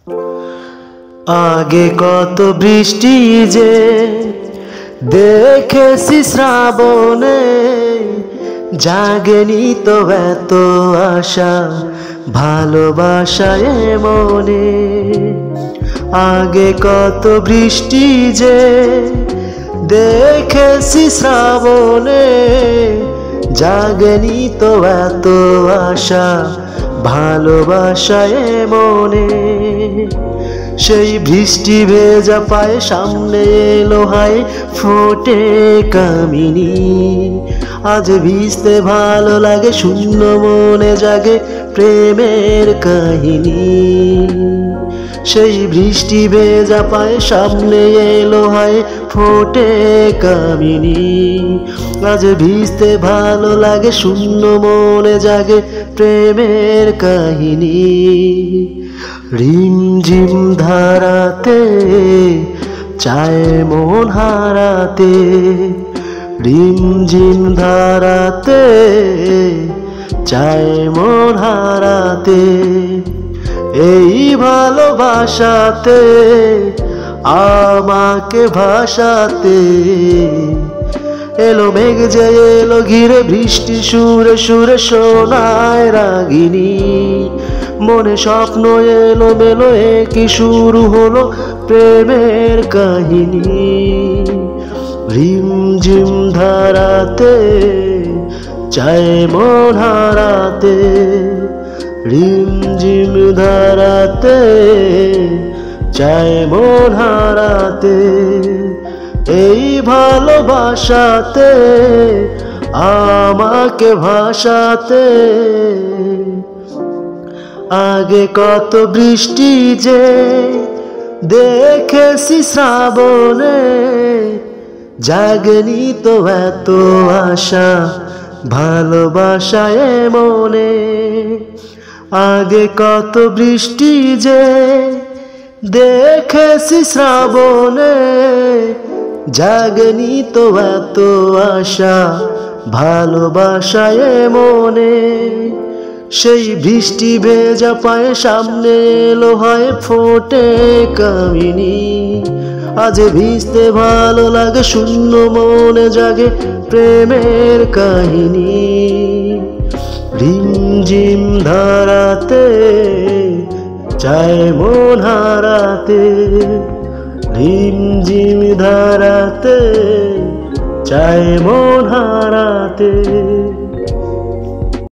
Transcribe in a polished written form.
আগে কত বৃষ্টি যে দেখেছি শ্রাবণে, জাগেনি তো এত আশা ভালোবাসায় মনে। আগে কত বৃষ্টি যে দেখেছি শ্রাবণে, জাগেনি তো এত আশা ভালোবাসায় মনে। সেই বৃষ্টি ভেজা পায়ে সামনে এলো হায় ফোটে কামিনী। আজ ভিজতে ভালো লাগে, শূন্য মনে জাগে প্রেমের কাহিনী। সেই বৃষ্টি ভেজা পায়ে সামনে এলো হায় ফোটে কামিনী। আজ ভিজতে ভালো লাগে, শূন্য মনে জাগে প্রেমের কাহিনী। রিমঝিম ধারাতে চায় মন হারাতে, রিমঝিম ধারাতে চায় মন হারাতে। এই ভালোবাসাতে আমাকে ভাসাতে এলো মেঘ যে এলো ঘিরে, বৃষ্টি সুরে সুরে শোনায় রাগিনী। মনে স্বপ্ন এলো মেলো, কি শুরু হলো প্রেমের কাহিনী। রিমঝিম ধারাতে চায় মন হারাতে, রিমঝিম ধারাতে চায় মন হারাতে। এই ভালোবাসাতে আমাকে ভাসাতে। আগে কত বৃষ্টি যে দেখেছি শ্রাবণে, জাগেনি তো এত আশা ভালোবাসায় মনে। আগে কত বৃষ্টি যে দেখেছি শ্রাবণে, জাগেনি তো এত আশা ভালোবাসায় মনে। সেই বৃষ্টি ভেজা পায়ে সামনে এলো হয় ফোটে কামিনী। আজ ভিজতে ভালো লাগে, শূন্য মনে জাগে প্রেমের কাহিনী। রিমঝিম ধারাতে চায় মন হারাতে, রিমঝিম ধারাতে চায় মন হারাতে।